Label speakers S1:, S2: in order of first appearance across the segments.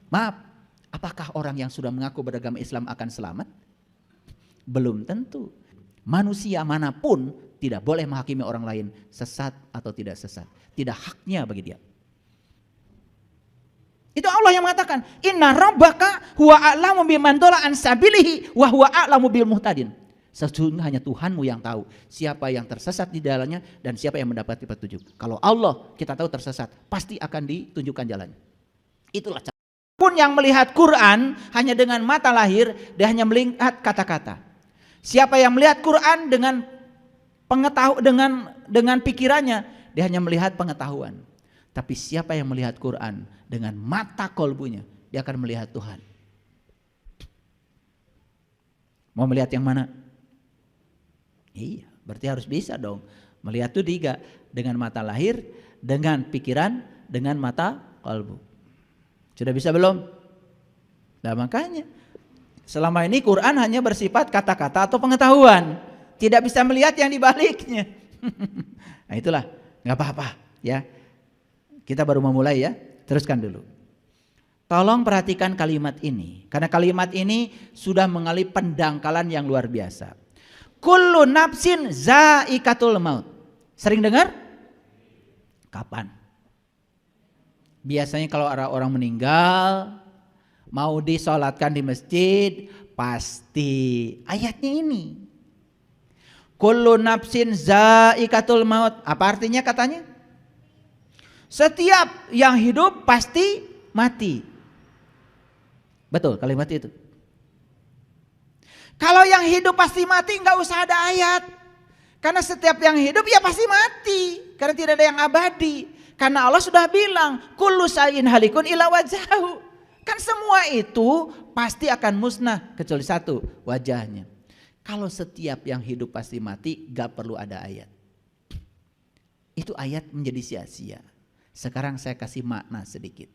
S1: Maaf, apakah orang yang sudah mengaku beragama Islam akan selamat? Belum tentu. Manusia manapun tidak boleh menghakimi orang lain sesat atau tidak sesat. Tidak haknya bagi dia. Itu Allah yang mengatakan, inna rabbaka huwa a'lamu biman dhalla an sabilihi wa huwa a'lamu bil muhtadin. Sesungguhnya hanya Tuhanmu yang tahu siapa yang tersesat di dalamnya dan siapa yang mendapat petunjuk. Kalau Allah kita tahu tersesat, pasti akan ditunjukkan jalannya. Itulah cara. Pun yang melihat Quran hanya dengan mata lahir, dia hanya melihat kata-kata. Siapa yang melihat Quran dengan dengan pikirannya, dia hanya melihat pengetahuan. Tapi siapa yang melihat Quran dengan mata kolbunya, dia akan melihat Tuhan. Mau melihat yang mana? Iya, berarti harus bisa dong. Melihat itu tiga, dengan mata lahir, dengan pikiran, dengan mata kolbu. Sudah bisa belum? Nah makanya selama ini Quran hanya bersifat kata-kata atau pengetahuan, tidak bisa melihat yang dibaliknya. Nah itulah, nggak apa-apa ya. Kita baru memulai ya, teruskan dulu. Tolong perhatikan kalimat ini, karena kalimat ini sudah mengalami pendangkalan yang luar biasa. Kullu nafsin zaikatul maut. Sering dengar? Kapan? Biasanya kalau orang meninggal, mau disolatkan di masjid, pasti ayatnya ini. Kullu nafsin zaikatul maut. Apa artinya katanya? Setiap yang hidup pasti mati. Betul kalimat itu. Kalau yang hidup pasti mati nggak usah ada ayat. Karena setiap yang hidup ya pasti mati. Karena tidak ada yang abadi. Karena Allah sudah bilang, kullu syai'in halikun illa wajhahu. Kan semua itu pasti akan musnah kecuali satu, wajahnya. Kalau setiap yang hidup pasti mati, gak perlu ada ayat. Itu ayat menjadi sia-sia. Sekarang saya kasih makna sedikit.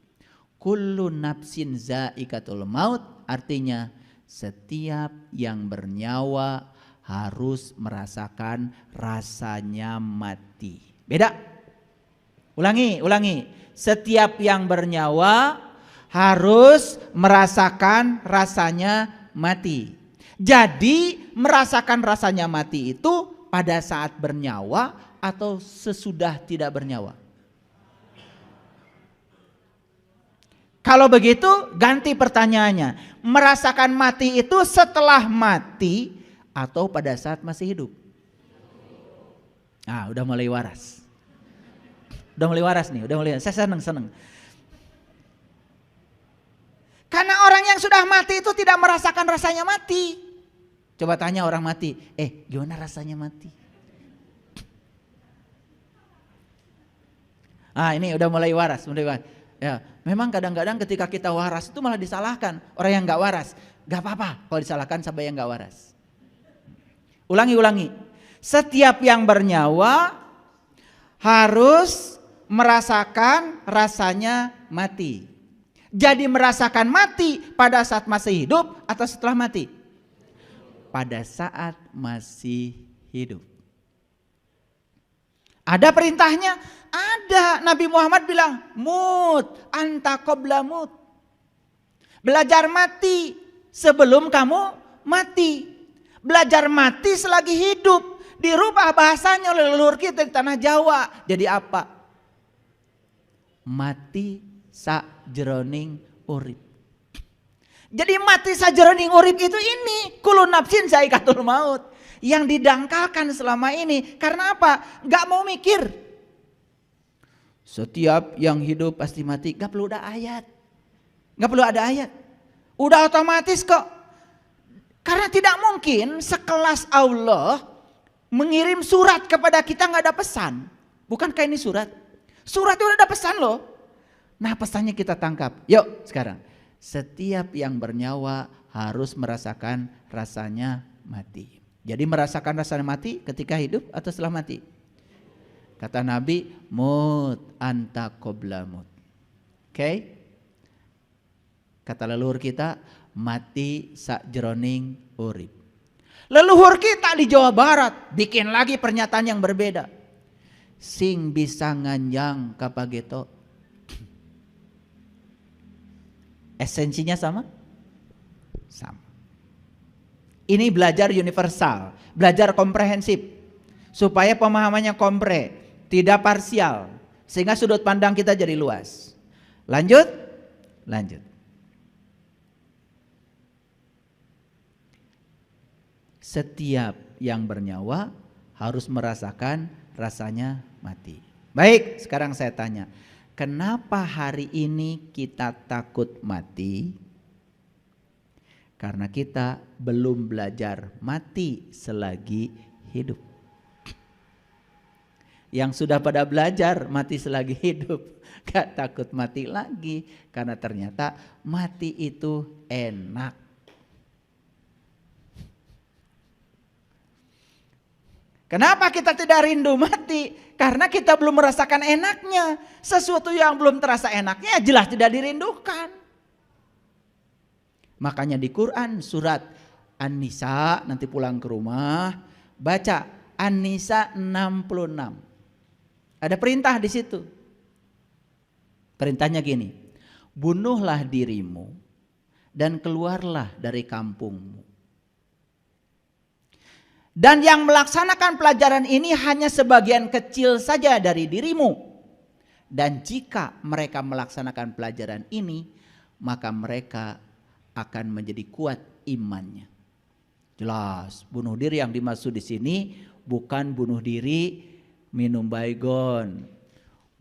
S1: Kullu nafsin zaikatul maut, artinya setiap yang bernyawa harus merasakan rasanya mati. Beda? Ulangi. Setiap yang bernyawa harus merasakan rasanya mati. Jadi merasakan rasanya mati itu pada saat bernyawa atau sesudah tidak bernyawa? Kalau begitu ganti pertanyaannya. Merasakan mati itu setelah mati atau pada saat masih hidup? Ah, udah mulai waras. Udah mulai waras nih, Saya seneng. Karena orang yang sudah mati itu tidak merasakan rasanya mati. Coba tanya orang mati, gimana rasanya mati? Ah, ini udah mulai waras. Ya, memang kadang-kadang ketika kita waras itu malah disalahkan orang yang nggak waras. Gak apa-apa kalau disalahkan sampai yang nggak waras. Ulangi. Setiap yang bernyawa harus merasakan rasanya mati. Jadi merasakan mati pada saat masih hidup atau setelah mati? Pada saat masih hidup. Ada perintahnya? Ada. Nabi Muhammad bilang, mut anta qabla mut. Belajar mati sebelum kamu mati. Belajar mati selagi hidup. Dirubah bahasanya oleh leluhur kita di tanah Jawa. Jadi apa? Mati sajroning urip. Jadi mati sajroning urip itu ini. Kullu nafsin zaikatul maut. Yang didangkalkan selama ini. Karena apa? Gak mau mikir. Setiap yang hidup pasti mati. Gak perlu ada ayat. Udah otomatis kok. Karena tidak mungkin sekelas Allah mengirim surat kepada kita gak ada pesan. Bukankah ini surat? Surat itu udah ada pesan loh. Nah pesannya kita tangkap. Yuk sekarang. Setiap yang bernyawa harus merasakan rasanya mati. Jadi merasakan rasanya mati ketika hidup atau setelah mati? Kata Nabi, mut anta qabla mut. Oke? Kata leluhur kita, mati sajroning urip. Leluhur kita di Jawa Barat bikin lagi pernyataan yang berbeda. Sing bisa nganjang kapageto. Esensinya sama? Sama. Ini belajar universal, belajar komprehensif, supaya pemahamannya kompre, tidak parsial, sehingga sudut pandang kita jadi luas. Lanjut. Setiap yang bernyawa harus merasakan rasanya mati. Baik, sekarang saya tanya, kenapa hari ini kita takut mati? Karena kita belum belajar mati selagi hidup. Yang sudah pada belajar mati selagi hidup, gak takut mati lagi. Karena ternyata mati itu enak. Kenapa kita tidak rindu mati? Karena kita belum merasakan enaknya. Sesuatu yang belum terasa enaknya jelas tidak dirindukan. Makanya di Quran surat An-Nisa, nanti pulang ke rumah baca An-Nisa 66. Ada perintah di situ. Perintahnya gini, bunuhlah dirimu dan keluarlah dari kampungmu. Dan yang melaksanakan pelajaran ini hanya sebagian kecil saja dari dirimu. Dan jika mereka melaksanakan pelajaran ini, maka mereka akan menjadi kuat imannya. Jelas, bunuh diri yang dimaksud di sini bukan bunuh diri minum baygon,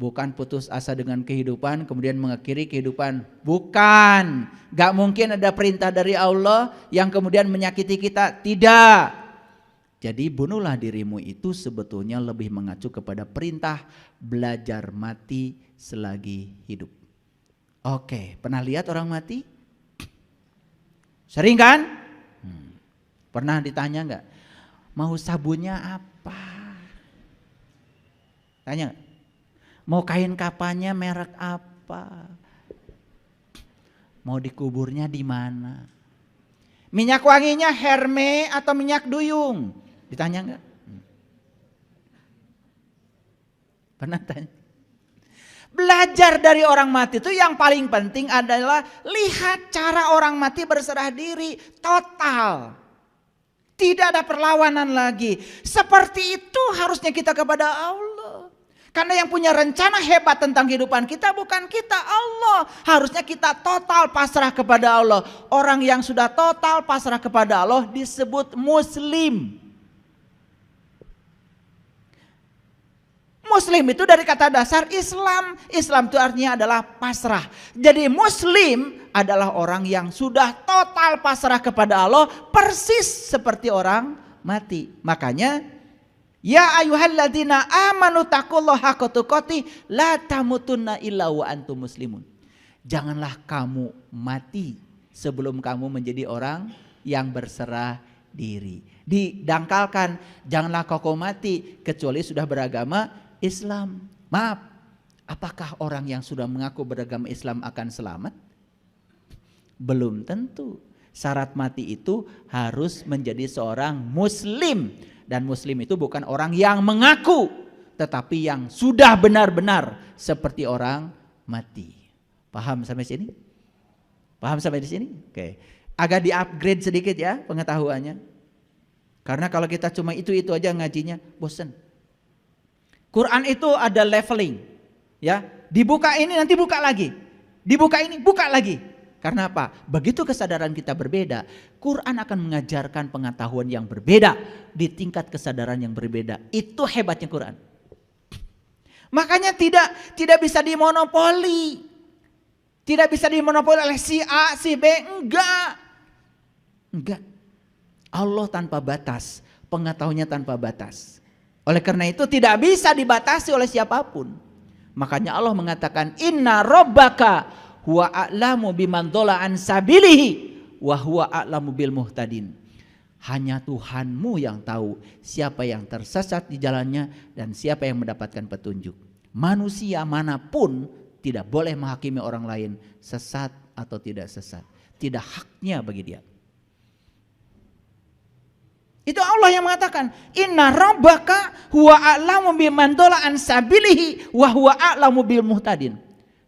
S1: bukan putus asa dengan kehidupan kemudian mengakhiri kehidupan. Bukan, gak mungkin ada perintah dari Allah yang kemudian menyakiti kita. Tidak. Jadi bunuhlah dirimu itu sebetulnya lebih mengacu kepada perintah belajar mati selagi hidup. Oke, pernah lihat orang mati? Sering kan? Pernah ditanya enggak? Mau sabunnya apa? Tanya. Mau kain kapannya merek apa? Mau dikuburnya di mana? Minyak wanginya Hermes atau minyak duyung? Ditanya enggak? Pernah tanya? Belajar dari orang mati itu yang paling penting adalah lihat cara orang mati berserah diri total. Tidak ada perlawanan lagi. Seperti itu harusnya kita kepada Allah. Karena yang punya rencana hebat tentang kehidupan kita bukan kita, Allah. Harusnya kita total pasrah kepada Allah. Orang yang sudah total pasrah kepada Allah disebut muslim. Muslim itu dari kata dasar Islam. Islam itu artinya adalah pasrah. Jadi muslim adalah orang yang sudah total pasrah kepada Allah, persis seperti orang mati. Makanya ya ayyuhalladzina amanu taqullaha haqqa tuqatih la tamutunna illa wa antum muslimun. Janganlah kamu mati sebelum kamu menjadi orang yang berserah diri. Didangkalkan, janganlah kau mati kecuali sudah beragama Islam. Maaf, apakah orang yang sudah mengaku beragama Islam akan selamat? Belum tentu. Syarat mati itu harus menjadi seorang muslim. Dan muslim itu bukan orang yang mengaku, tetapi yang sudah benar-benar seperti orang mati. Paham sampai sini? Paham sampai di sini? Oke. Agak di-upgrade sedikit ya pengetahuannya. Karena kalau kita cuma itu aja ngajinya, bosen. Quran itu ada leveling, ya. Dibuka ini nanti buka lagi, dibuka ini buka lagi. Karena apa? Begitu kesadaran kita berbeda, Quran akan mengajarkan pengetahuan yang berbeda di tingkat kesadaran yang berbeda. Itu hebatnya Quran. Makanya tidak bisa dimonopoli, tidak bisa dimonopoli oleh si A, si B, enggak. Allah tanpa batas, pengetahuannya tanpa batas. Oleh karena itu tidak bisa dibatasi oleh siapapun. Makanya Allah mengatakan inna rabbaka huwa a'lamu biman dhalla an sabilihi wa huwa a'lamu bil muhtadin. Hanya Tuhanmu yang tahu siapa yang tersesat di jalannya dan siapa yang mendapatkan petunjuk. Manusia manapun tidak boleh menghakimi orang lain sesat atau tidak sesat. Tidak haknya bagi dia. Itu Allah yang mengatakan inna rabbaka huwa a'lamu biman dhalla an sabilihi wa huwa a'lamu bil muhtadin.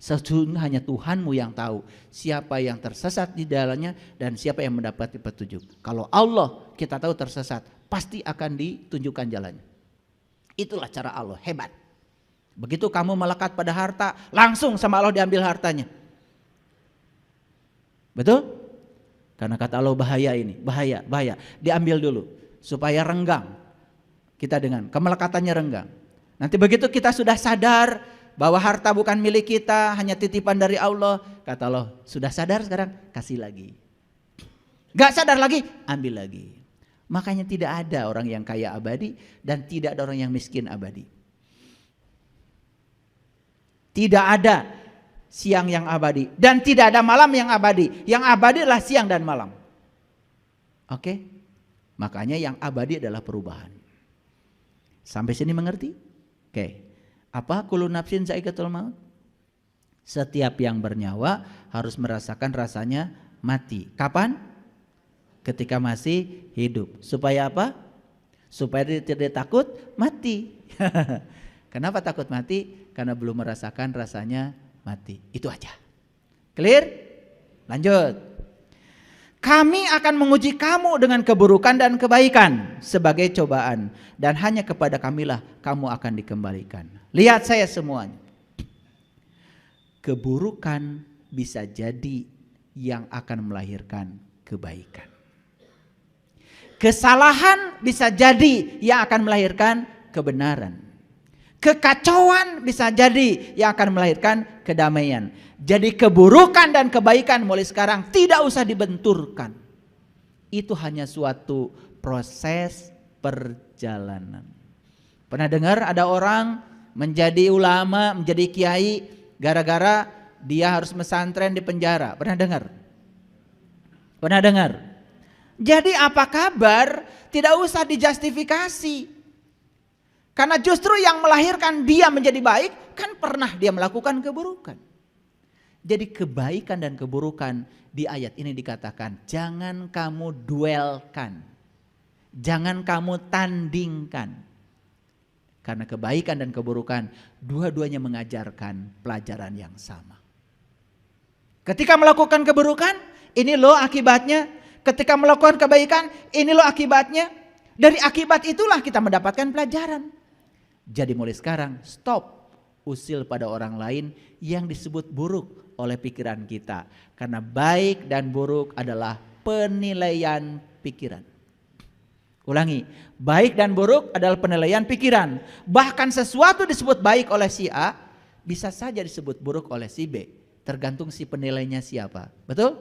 S1: Sesungguhnya hanya Tuhanmu yang tahu siapa yang tersesat di dalamnya dan siapa yang mendapat petunjuk. Kalau Allah kita tahu tersesat, pasti akan ditunjukkan jalannya. Itulah cara Allah, hebat. Begitu kamu melekat pada harta, langsung sama Allah diambil hartanya. Betul? Karena kata Allah bahaya ini, bahaya. Diambil dulu supaya renggang kita dengan kemelekatannya renggang. Nanti begitu kita sudah sadar bahwa harta bukan milik kita, hanya titipan dari Allah. Kata Allah, sudah sadar sekarang, kasih lagi. Gak sadar lagi, ambil lagi. Makanya tidak ada orang yang kaya abadi dan tidak ada orang yang miskin abadi. Tidak ada siang yang abadi dan tidak ada malam yang abadi. Yang abadi adalah siang dan malam. Oke? Makanya yang abadi adalah perubahan. Sampai sini mengerti? Oke. Apa kullu nafsin za'iqatul maut? Setiap yang bernyawa harus merasakan rasanya mati. Kapan? Ketika masih hidup. Supaya apa? Supaya dia tidak takut mati. Kenapa takut mati? Karena belum merasakan rasanya mati. Itu aja. Clear? Lanjut. Kami akan menguji kamu dengan keburukan dan kebaikan sebagai cobaan. Dan hanya kepada kamilah kamu akan dikembalikan. Lihat saya semuanya. Keburukan bisa jadi yang akan melahirkan kebaikan. Kesalahan bisa jadi yang akan melahirkan kebenaran. Kekacauan bisa jadi yang akan melahirkan kedamaian. Jadi keburukan dan kebaikan mulai sekarang tidak usah dibenturkan. Itu hanya suatu proses perjalanan. Pernah dengar ada orang menjadi ulama, menjadi kiai gara-gara dia harus pesantren di penjara? Pernah dengar? Pernah dengar? Jadi apa kabar? Tidak usah dijustifikasi. Karena justru yang melahirkan dia menjadi baik kan pernah dia melakukan keburukan. Jadi kebaikan dan keburukan di ayat ini dikatakan jangan kamu duelkan. Jangan kamu tandingkan. Karena kebaikan dan keburukan dua-duanya mengajarkan pelajaran yang sama. Ketika melakukan keburukan, ini loh akibatnya. Ketika melakukan kebaikan, ini loh akibatnya. Dari akibat itulah kita mendapatkan pelajaran. Jadi mulai sekarang stop usil pada orang lain yang disebut buruk oleh pikiran kita. Karena baik dan buruk adalah penilaian pikiran. Ulangi, baik dan buruk adalah penilaian pikiran. Bahkan sesuatu disebut baik oleh si A, bisa saja disebut buruk oleh si B. Tergantung si penilainya siapa. Betul?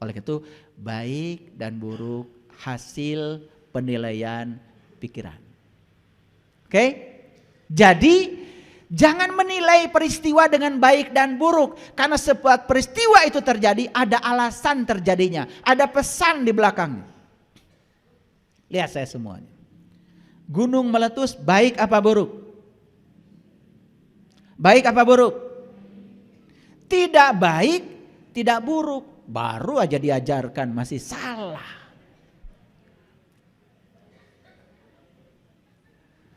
S1: Oleh itu, baik dan buruk hasil penilaian pikiran. Oke? Jadi, jangan menilai peristiwa dengan baik dan buruk. Karena setiap peristiwa itu terjadi, ada alasan terjadinya. Ada pesan di belakangnya. Lihat saya semuanya. Gunung meletus baik apa buruk? Baik apa buruk? Tidak baik, tidak buruk. Baru aja diajarkan masih salah.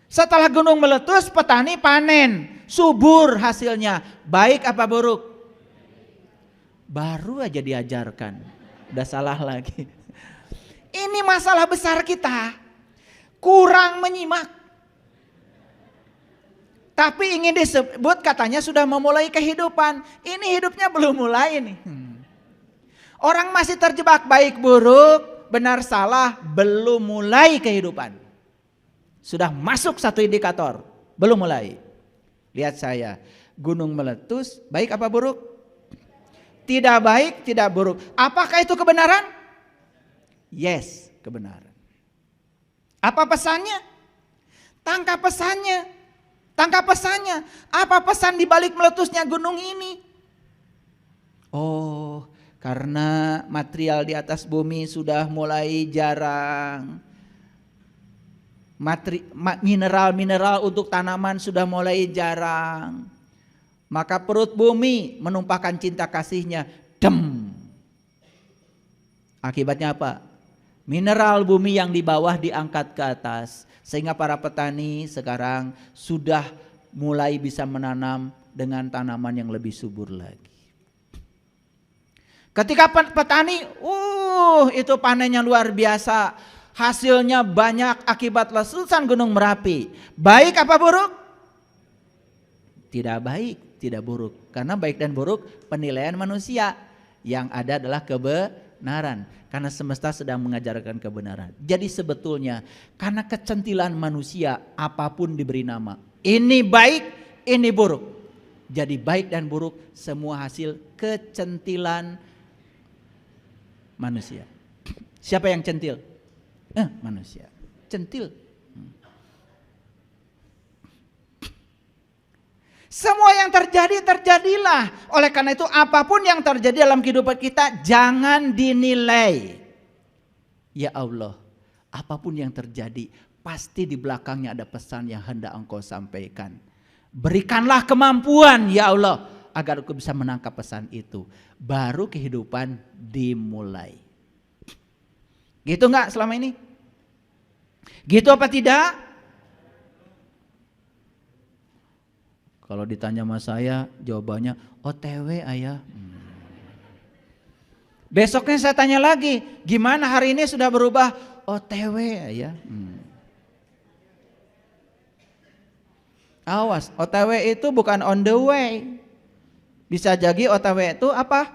S1: Setelah gunung meletus, petani panen. Subur hasilnya. Baik apa buruk? Baru aja diajarkan. Udah salah lagi. Ini masalah besar kita. Kurang menyimak. Tapi ingin disebut katanya sudah memulai kehidupan. Ini hidupnya belum mulai nih. Orang masih terjebak baik buruk, benar salah, belum mulai kehidupan. Sudah masuk satu indikator, belum mulai. Lihat saya, gunung meletus, baik apa buruk? Tidak baik, tidak buruk. Apakah itu kebenaran? Yes, kebenaran. Apa pesannya? Tangkap pesannya. Tangkap pesannya. Apa pesan di balik meletusnya gunung ini? Oh, karena material di atas bumi sudah mulai jarang. Mineral-mineral untuk tanaman sudah mulai jarang. Maka perut bumi menumpahkan cinta kasihnya. Dem. Akibatnya apa? Mineral bumi yang di bawah diangkat ke atas. Sehingga para petani sekarang sudah mulai bisa menanam dengan tanaman yang lebih subur lagi. Ketika petani, itu panennya luar biasa, hasilnya banyak akibat letusan Gunung Merapi. Baik apa buruk? Tidak baik, tidak buruk. Karena baik dan buruk penilaian manusia. Yang ada adalah kebenaran. Karena semesta sedang mengajarkan kebenaran. Jadi sebetulnya karena kecentilan manusia apapun diberi nama. Ini baik, ini buruk. Jadi baik dan buruk semua hasil kecentilan manusia. Siapa yang centil? Manusia. Centil. Semua yang terjadi, terjadilah. Oleh karena itu apapun yang terjadi dalam kehidupan kita jangan dinilai. Ya Allah, apapun yang terjadi pasti di belakangnya ada pesan yang hendak Engkau sampaikan. Berikanlah kemampuan ya Allah agar aku bisa menangkap pesan itu. Baru kehidupan dimulai. Gitu enggak selama ini? Gitu apa tidak? Kalau ditanya sama saya jawabannya OTW ayah. Besoknya saya tanya lagi, gimana hari ini sudah berubah? OTW ayah. Awas, OTW itu bukan on the way. Bisa jadi OTW itu apa?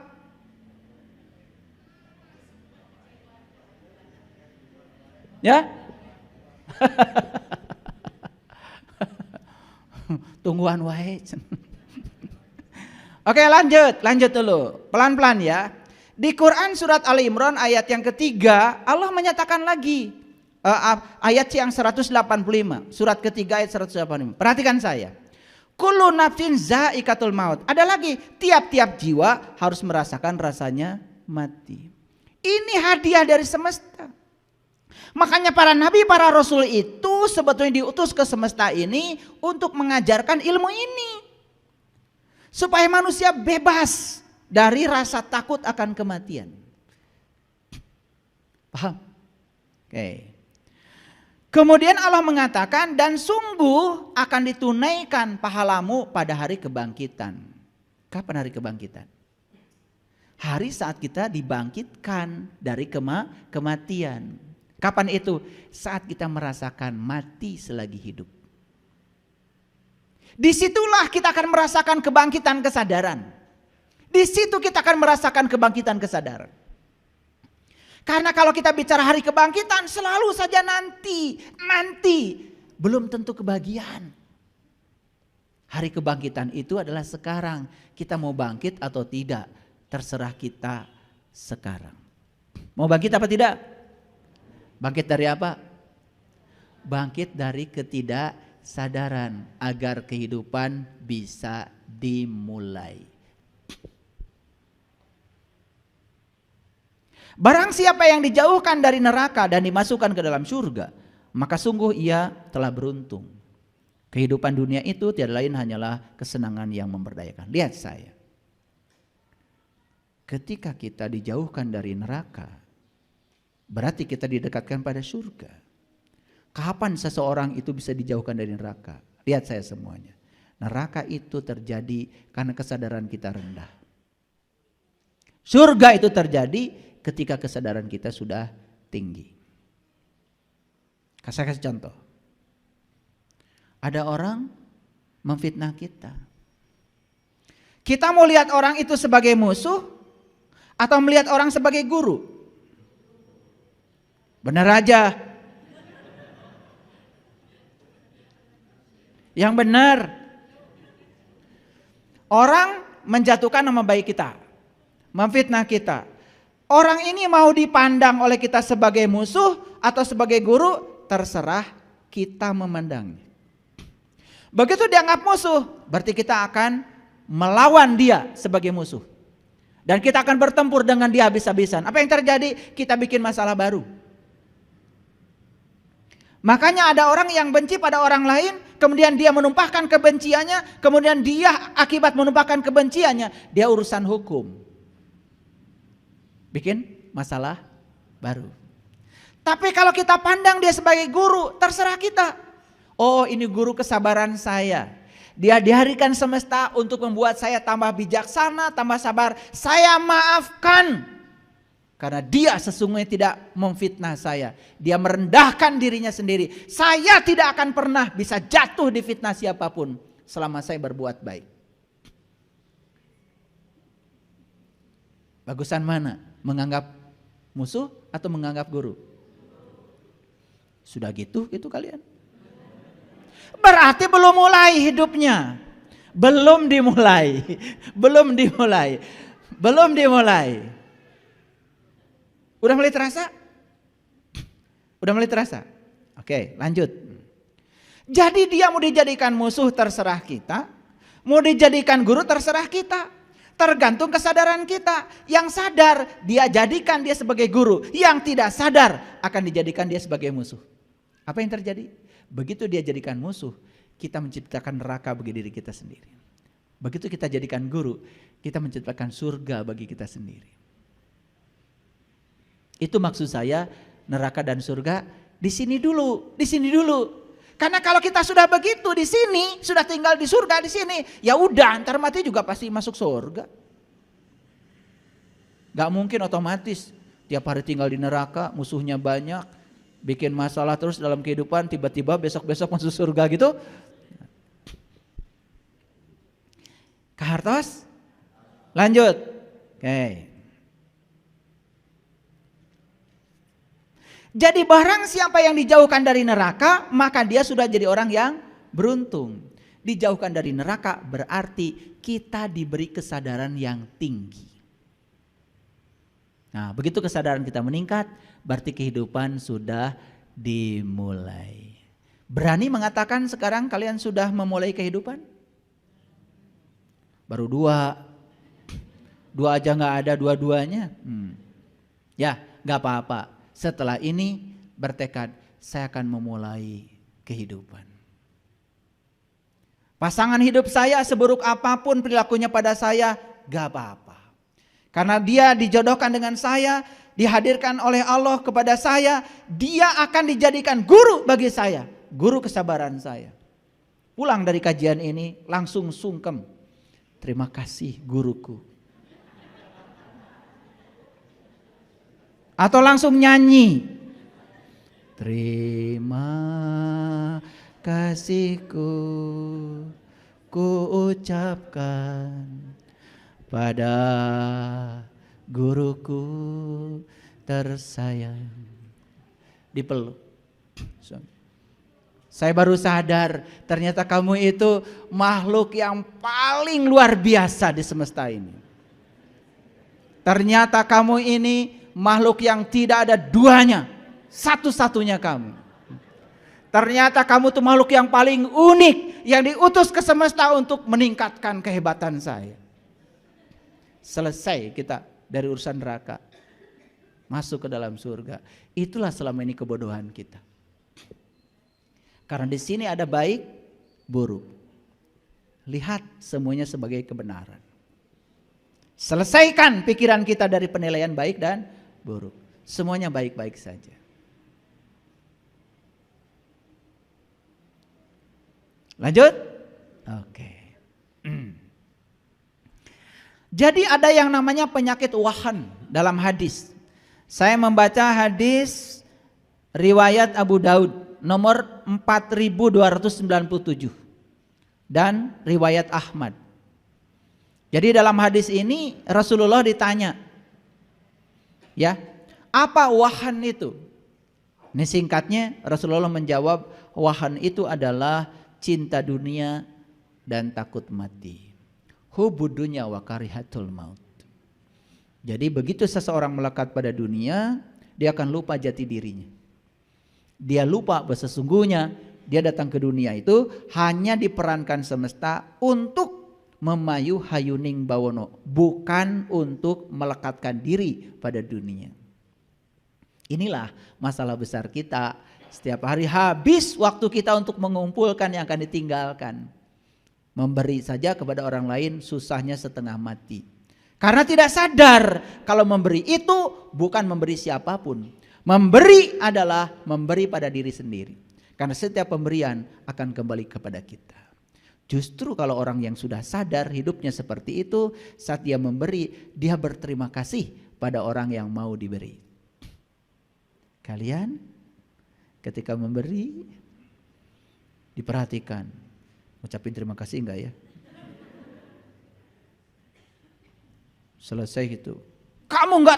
S1: Ya? Tungguan wae. Oke, lanjut dulu. Pelan-pelan ya. Di Quran surat Ali Imran ayat yang ketiga, Allah menyatakan lagi ayat yang 185. Surat ketiga ayat 185. Perhatikan saya. Kullu nafsin za'iqatul maut. Ada lagi, tiap-tiap jiwa harus merasakan rasanya mati. Ini hadiah dari semesta. Makanya para nabi, para rasul itu sebetulnya diutus ke semesta ini untuk mengajarkan ilmu ini. Supaya manusia bebas dari rasa takut akan kematian. Paham? Oke. Kemudian Allah mengatakan dan sungguh akan ditunaikan pahalamu pada hari kebangkitan. Kapan hari kebangkitan? Hari saat kita dibangkitkan dari kematian. Kapan itu? Saat kita merasakan mati selagi hidup. Disitulah kita akan merasakan kebangkitan kesadaran. Di situ kita akan merasakan kebangkitan kesadaran. Karena kalau kita bicara hari kebangkitan selalu saja nanti. Belum tentu kebahagiaan. Hari kebangkitan itu adalah sekarang. Kita mau bangkit atau tidak. Terserah kita sekarang. Mau bangkit apa tidak? Bangkit dari apa? Bangkit dari ketidaksadaran agar kehidupan bisa dimulai. Barang siapa yang dijauhkan dari neraka dan dimasukkan ke dalam surga, maka sungguh ia telah beruntung. Kehidupan dunia itu tiada lain hanyalah kesenangan yang memberdayakan. Lihat saya. Ketika kita dijauhkan dari neraka, berarti kita didekatkan pada surga. Kapan seseorang itu bisa dijauhkan dari neraka? Lihat saya semuanya. Neraka itu terjadi karena kesadaran kita rendah. Surga itu terjadi ketika kesadaran kita sudah tinggi. Saya kasih contoh. Ada orang memfitnah kita. Kita mau lihat orang itu sebagai musuh atau melihat orang sebagai guru? Benar aja. Yang benar. Orang menjatuhkan nama baik kita. Memfitnah kita. Orang ini mau dipandang oleh kita sebagai musuh atau sebagai guru, terserah kita memandangnya. Begitu dianggap musuh, berarti kita akan melawan dia sebagai musuh. Dan kita akan bertempur dengan dia habis-habisan. Apa yang terjadi? Kita bikin masalah baru. Makanya ada orang yang benci pada orang lain, kemudian dia menumpahkan kebenciannya, kemudian dia akibat menumpahkan kebenciannya, dia urusan hukum. Bikin masalah baru. Tapi kalau kita pandang dia sebagai guru, terserah kita. Oh, ini guru kesabaran saya. Dia diharikan semesta untuk membuat saya tambah bijaksana, tambah sabar. Saya maafkan. Karena dia sesungguhnya tidak memfitnah saya. Dia merendahkan dirinya sendiri. Saya tidak akan pernah bisa jatuh di fitnah siapapun selama saya berbuat baik. Bagusan mana? Menganggap musuh atau menganggap guru? Sudah gitu kalian. Berarti belum mulai hidupnya. Belum dimulai. Udah mulai terasa? Oke, lanjut. Jadi dia mau dijadikan musuh terserah kita, mau dijadikan guru terserah kita. Tergantung kesadaran kita. Yang sadar dia jadikan dia sebagai guru, yang tidak sadar akan dijadikan dia sebagai musuh. Apa yang terjadi? Begitu dia jadikan musuh, kita menciptakan neraka bagi diri kita sendiri. Begitu kita jadikan guru, kita menciptakan surga bagi kita sendiri. Itu maksud saya, neraka dan surga di sini dulu. Karena kalau kita sudah begitu di sini, sudah tinggal di surga di sini, ya udah, ntar mati juga pasti masuk surga. Gak mungkin otomatis tiap hari tinggal di neraka, musuhnya banyak, bikin masalah terus dalam kehidupan, tiba-tiba besok-besok masuk surga gitu. Kak Hartos, lanjut. Oke. Jadi barang siapa yang dijauhkan dari neraka, maka dia sudah jadi orang yang beruntung. Dijauhkan dari neraka berarti kita diberi kesadaran yang tinggi. Nah, begitu kesadaran kita meningkat, berarti kehidupan sudah dimulai. Berani mengatakan sekarang kalian sudah memulai kehidupan? Baru dua aja gak ada dua-duanya. Ya gak apa-apa. Setelah ini bertekad, saya akan memulai kehidupan. Pasangan hidup saya seburuk apapun perilakunya pada saya, gak apa-apa. Karena dia dijodohkan dengan saya, dihadirkan oleh Allah kepada saya, dia akan dijadikan guru bagi saya, guru kesabaran saya. Pulang dari kajian ini langsung sungkem. Terima kasih guruku. Atau langsung nyanyi. Terima kasihku ku ucapkan pada guruku tersayang. Dipeluk. Saya baru sadar ternyata kamu itu makhluk yang paling luar biasa di semesta ini. Ternyata kamu ini makhluk yang tidak ada duanya, satu-satunya kamu. Ternyata kamu tuh makhluk yang paling unik, yang diutus ke semesta untuk meningkatkan kehebatan saya. Selesai kita dari urusan neraka, masuk ke dalam surga. Itulah selama ini kebodohan kita. Karena di sini ada baik, buruk. Lihat semuanya sebagai kebenaran. Selesaikan pikiran kita dari penilaian baik dan buruk. Semuanya baik-baik saja. Lanjut? Oke. Jadi ada yang namanya penyakit wahan dalam hadis. Saya membaca hadis riwayat Abu Daud nomor 4297 dan riwayat Ahmad. Jadi dalam hadis ini Rasulullah ditanya, ya, apa wahan itu? Ini singkatnya Rasulullah menjawab, wahan itu adalah cinta dunia dan takut mati. Hubud dunya wa karihatul maut. Jadi begitu seseorang melekat pada dunia, dia akan lupa jati dirinya. Dia lupa bahwa sesungguhnya dia datang ke dunia itu hanya diperankan semesta untuk memayu hayuning bawono, bukan untuk melekatkan diri pada dunia. Inilah masalah besar kita. Setiap hari habis waktu kita untuk mengumpulkan yang akan ditinggalkan. Memberi saja kepada orang lain susahnya setengah mati. Karena tidak sadar kalau memberi itu bukan memberi siapapun. Memberi adalah memberi pada diri sendiri. Karena setiap pemberian akan kembali kepada kita. Justru kalau orang yang sudah sadar hidupnya seperti itu, saat dia memberi, dia berterima kasih pada orang yang mau diberi. Kalian ketika memberi, diperhatikan, ucapin terima kasih enggak ya? Selesai itu, kamu enggak